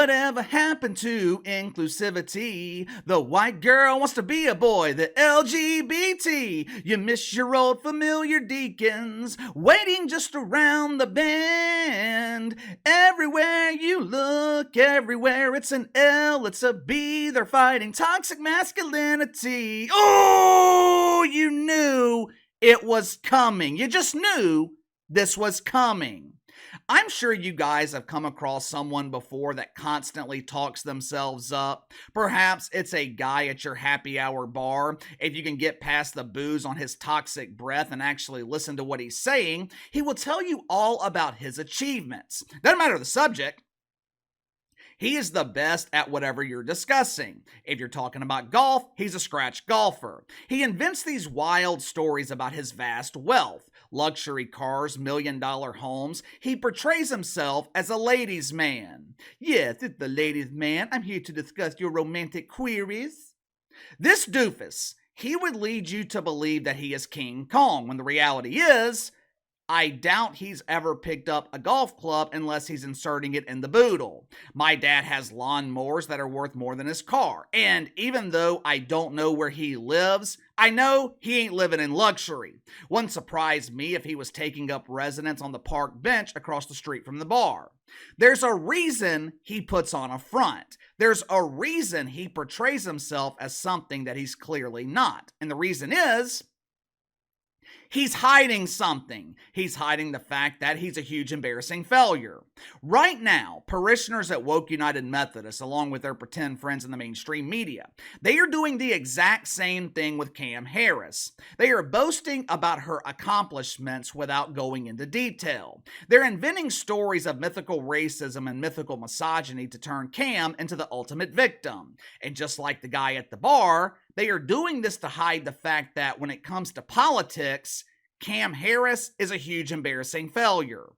Whatever happened to inclusivity? The white girl wants to be a boy, the LGBT. You miss your old familiar deacons, waiting just around the bend. Everywhere you look, everywhere it's an L, it's a B. They're fighting toxic masculinity. Oh, you knew it was coming. You just knew this was coming. I'm sure you guys have come across someone before that constantly talks themselves up. Perhaps it's a guy at your happy hour bar. If you can get past the booze on his toxic breath and actually listen to what he's saying, he will tell you all about his achievements. Doesn't matter the subject. He is the best at whatever you're discussing. If you're talking about golf, he's a scratch golfer. He invents these wild stories about his vast wealth, luxury cars, million-dollar homes. He portrays himself as a ladies' man. Yes, it's the ladies' man. I'm here to discuss your romantic queries. This doofus, he would lead you to believe that he is King Kong, when the reality is, I doubt he's ever picked up a golf club unless he's inserting it in the boodle. My dad has lawnmowers that are worth more than his car. And even though I don't know where he lives, I know he ain't living in luxury. Wouldn't surprise me if he was taking up residence on the park bench across the street from the bar. There's a reason he puts on a front. There's a reason he portrays himself as something that he's clearly not. And the reason is, he's hiding something. He's hiding the fact that he's a huge embarrassing failure. Right now, parishioners at Woke United Methodist, along with their pretend friends in the mainstream media, they are doing the exact same thing with Cam Harris. They are boasting about her accomplishments without going into detail. They're inventing stories of mythical racism and mythical misogyny to turn Cam into the ultimate victim. And just like the guy at the bar, they are doing this to hide the fact that when it comes to politics, Cam Harris is a huge embarrassing failure.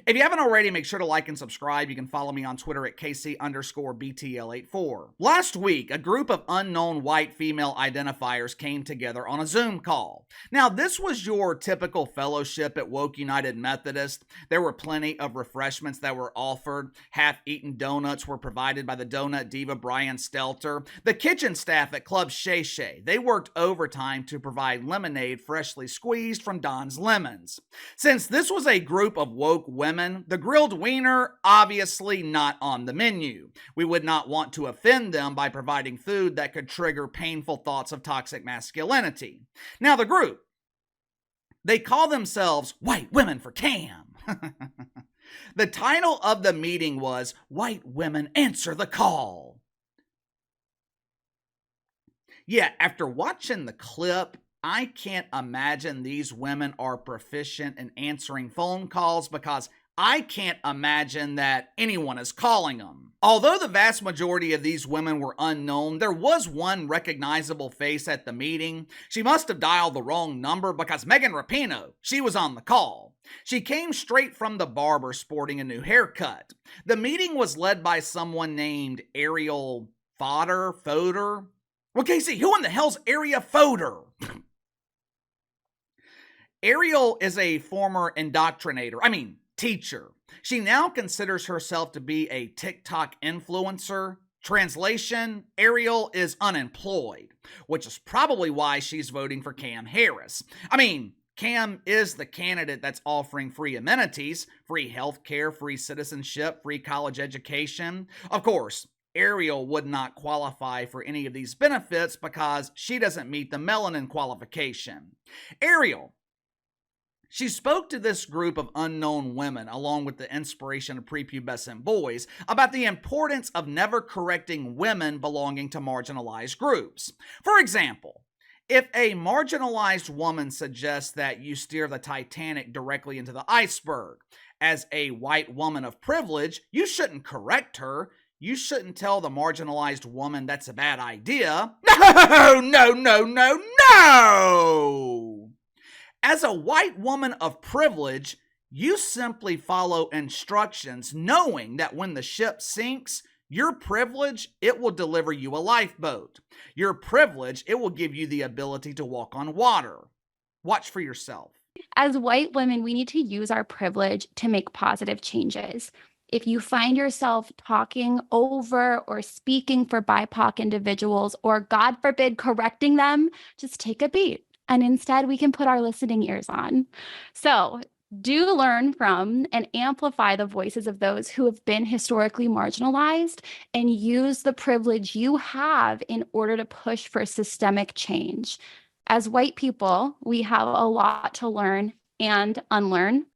If you haven't already, make sure to like and subscribe. You can follow me on Twitter at KC_BTL84. Last week, a group of unknown white female identifiers came together on a Zoom call. Now, this was your typical fellowship at Woke United Methodist. There were plenty of refreshments that were offered. Half-eaten donuts were provided by the donut diva Brian Stelter. The kitchen staff at Club Shay Shay, they worked overtime to provide lemonade freshly squeezed from Don's Lemons. Since this was a group of woke women, the grilled wiener obviously not on the menu. We would not want to offend them by providing food that could trigger painful thoughts of toxic masculinity. Now the group, they call themselves White Women for Cam. The title of the meeting was White Women Answer the Call. Yeah, after watching the clip, I can't imagine these women are proficient in answering phone calls because I can't imagine that anyone is calling them. Although the vast majority of these women were unknown, there was one recognizable face at the meeting. She must have dialed the wrong number because Megan Rapinoe, she was on the call. She came straight from the barber sporting a new haircut. The meeting was led by someone named Ariel Fodder. Well, Casey, who in the hell's Area Fodder? Ariel is a former teacher. She now considers herself to be a TikTok influencer. Translation, Ariel is unemployed, which is probably why she's voting for Cam Harris. Cam is the candidate that's offering free amenities, free healthcare, free citizenship, free college education. Of course, Ariel would not qualify for any of these benefits because she doesn't meet the melanin qualification. Ariel, she spoke to this group of unknown women, along with the inspiration of prepubescent boys, about the importance of never correcting women belonging to marginalized groups. For example, if a marginalized woman suggests that you steer the Titanic directly into the iceberg, as a white woman of privilege, you shouldn't correct her. You shouldn't tell the marginalized woman that's a bad idea. No! As a white woman of privilege, you simply follow instructions knowing that when the ship sinks, your privilege, it will deliver you a lifeboat. Your privilege, it will give you the ability to walk on water. Watch for yourself. As white women, we need to use our privilege to make positive changes. If you find yourself talking over or speaking for BIPOC individuals, or God forbid, correcting them, just take a beat. And instead, we can put our listening ears on. So, do learn from and amplify the voices of those who have been historically marginalized, and use the privilege you have in order to push for systemic change. As white people, we have a lot to learn and unlearn.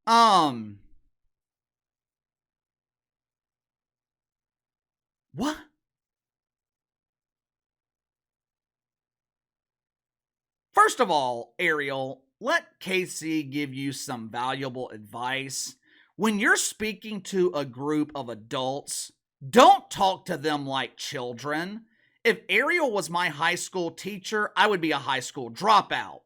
What? First of all, Ariel, let Casey give you some valuable advice. When you're speaking to a group of adults, don't talk to them like children. If Ariel was my high school teacher, I would be a high school dropout.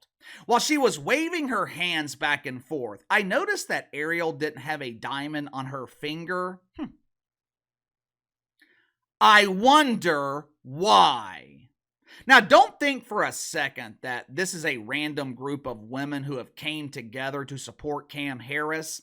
While she was waving her hands back and forth, I noticed that Ariel didn't have a diamond on her finger. I wonder why. Now, don't think for a second that this is a random group of women who have came together to support Cam Harris.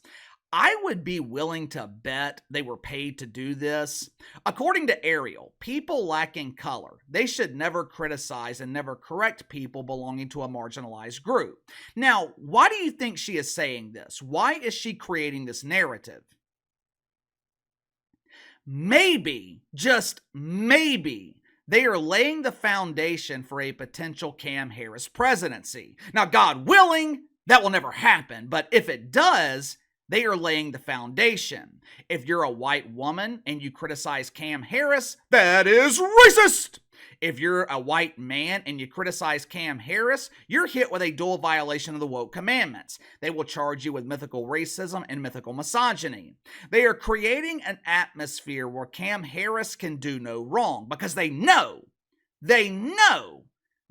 I would be willing to bet they were paid to do this. According to Ariel, people lacking color, they should never criticize and never correct people belonging to a marginalized group. Now, why do you think she is saying this? Why is she creating this narrative? Maybe, just maybe, they are laying the foundation for a potential Cam Harris presidency. Now, God willing, that will never happen, but if it does, they are laying the foundation. If you're a white woman and you criticize Cam Harris, that is racist. If you're a white man and you criticize Cam Harris, you're hit with a dual violation of the woke commandments. They will charge you with mythical racism and mythical misogyny. They are creating an atmosphere where Cam Harris can do no wrong because they know,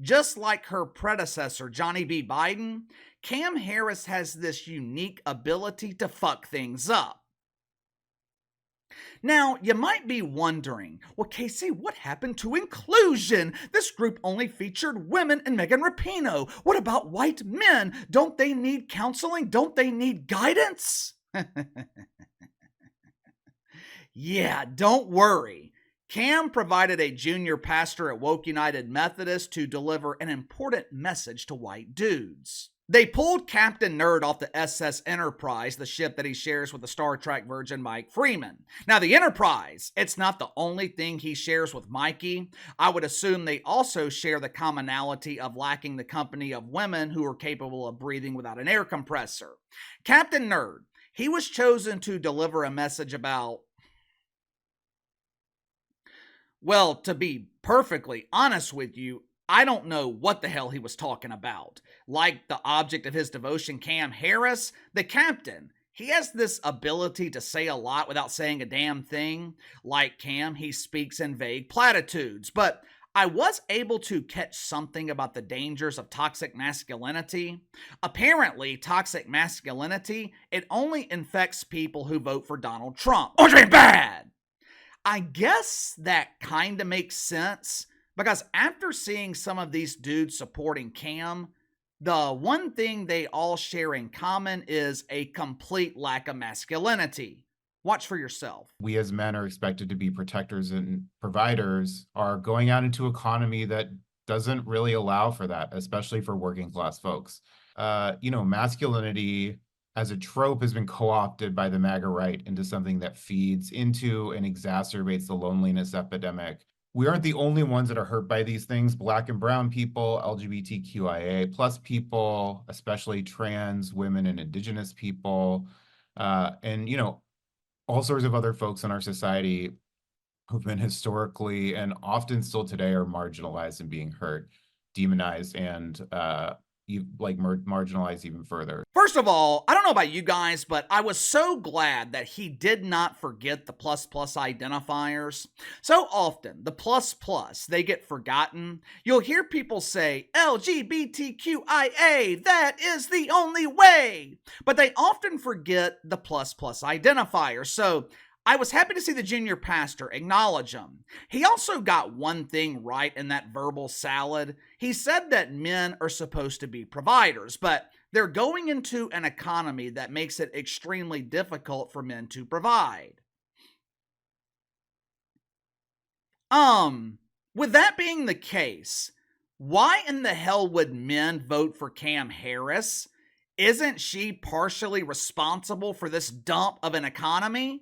just like her predecessor, Johnny B. Biden, Cam Harris has this unique ability to fuck things up. Now, you might be wondering, well, Casey, what happened to inclusion? This group only featured women and Megan Rapinoe. What about white men? Don't they need counseling? Don't they need guidance? Yeah, don't worry. Cam provided a junior pastor at Woke United Methodist to deliver an important message to white dudes. They pulled Captain Nerd off the SS Enterprise, the ship that he shares with the Star Trek virgin Mike Freeman. Now, the Enterprise, it's not the only thing he shares with Mikey. I would assume they also share the commonality of lacking the company of women who are capable of breathing without an air compressor. Captain Nerd, he was chosen to deliver a message about, well, to be perfectly honest with you, I don't know what the hell he was talking about. Like the object of his devotion, Cam Harris, the captain, he has this ability to say a lot without saying a damn thing. Like Cam, he speaks in vague platitudes. But I was able to catch something about the dangers of toxic masculinity. Apparently, toxic masculinity, it only infects people who vote for Donald Trump. Orange man bad! I guess that kind of makes sense. Because after seeing some of these dudes supporting Cam, the one thing they all share in common is a complete lack of masculinity. Watch for yourself. We as men are expected to be protectors and providers, are going out into an economy that doesn't really allow for that, especially for working class folks. Masculinity as a trope has been co-opted by the MAGA right into something that feeds into and exacerbates the loneliness epidemic. We aren't the only ones that are hurt by these things. Black and brown people, LGBTQIA plus people, especially trans women and indigenous people, and all sorts of other folks in our society who've been historically and often still today are marginalized and being hurt, demonized, and marginalized even further. First of all, I don't know about you guys, but I was so glad that he did not forget the plus plus identifiers. So often, the plus plus, they get forgotten. You'll hear people say, LGBTQIA, that is the only way. But they often forget the plus plus identifier. So I was happy to see the junior pastor acknowledge him. He also got one thing right in that verbal salad. He said that men are supposed to be providers, but they're going into an economy that makes it extremely difficult for men to provide. With that being the case, why in the hell would men vote for Cam Harris? Isn't she partially responsible for this dump of an economy?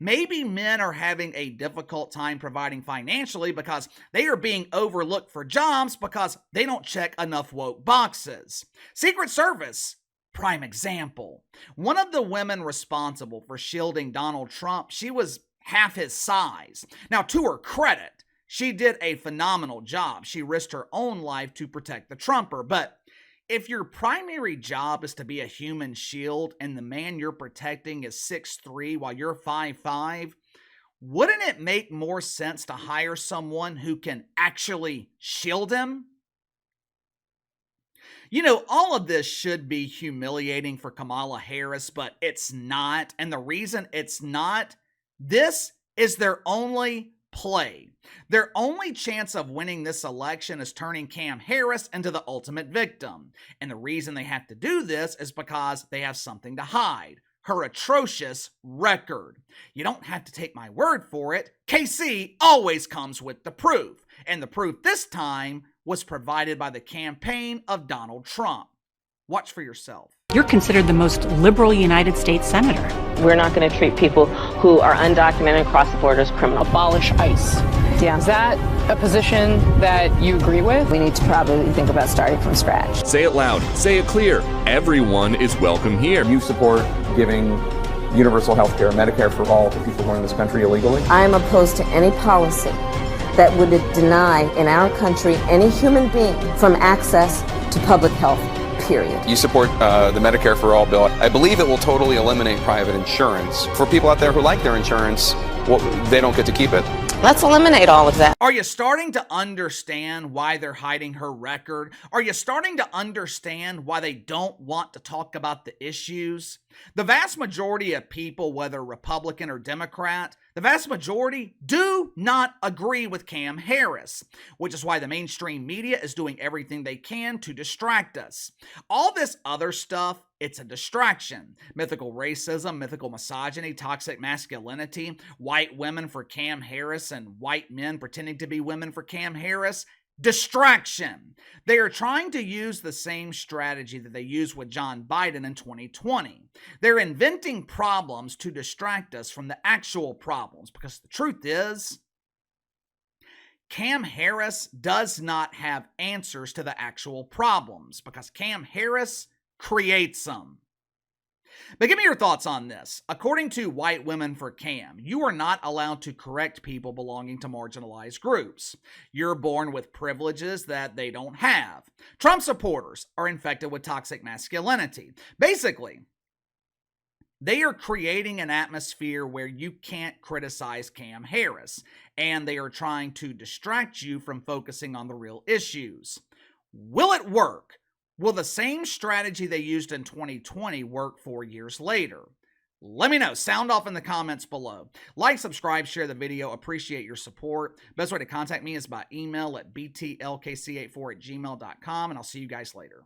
Maybe men are having a difficult time providing financially because they are being overlooked for jobs because they don't check enough woke boxes. Secret Service, prime example. One of the women responsible for shielding Donald Trump, she was half his size. Now, to her credit, she did a phenomenal job. She risked her own life to protect the Trumper, but if your primary job is to be a human shield and the man you're protecting is 6'3" while you're 5'5", wouldn't it make more sense to hire someone who can actually shield him? You know, all of this should be humiliating for Kamala Harris, but it's not. And the reason it's not, this is their only play. Their only chance of winning this election is turning Cam Harris into the ultimate victim. And the reason they have to do this is because they have something to hide. Her atrocious record. You don't have to take my word for it. KC always comes with the proof. And the proof this time was provided by the campaign of Donald Trump. Watch for yourself. You're considered the most liberal United States senator. We're not going to treat people who are undocumented and cross the border as criminals. Abolish ICE. Yeah. Is that a position that you agree with? We need to probably think about starting from scratch. Say it loud. Say it clear. Everyone is welcome here. You support giving universal health care, Medicare for all to people who are in this country illegally? I am opposed to any policy that would deny in our country any human being from access to public health. Period. You support the Medicare for all bill. I believe it will totally eliminate private insurance. For people out there who like their insurance, well, they don't get to keep it. Let's eliminate all of that. Are you starting to understand why they're hiding her record? Are you starting to understand why they don't want to talk about the issues? The vast majority of people, whether Republican or Democrat, the vast majority do not agree with Cam Harris, which is why the mainstream media is doing everything they can to distract us. All this other stuff, it's a distraction. Mythical racism, mythical misogyny, toxic masculinity, white women for Cam Harris and white men pretending to be women for Cam Harris. Distraction. They are trying to use the same strategy that they used with John Biden in 2020. They're inventing problems to distract us from the actual problems because the truth is, Cam Harris does not have answers to the actual problems because Cam Harris creates them. But give me your thoughts on this. According to White Women for Cam, you are not allowed to correct people belonging to marginalized groups. You're born with privileges that they don't have. Trump supporters are infected with toxic masculinity. Basically, they are creating an atmosphere where you can't criticize Cam Harris, and they are trying to distract you from focusing on the real issues. Will it work? Will the same strategy they used in 2020 work 4 years later? Let me know. Sound off in the comments below. Like, subscribe, share the video. Appreciate your support. Best way to contact me is by email at btlkc84@gmail.com, and I'll see you guys later.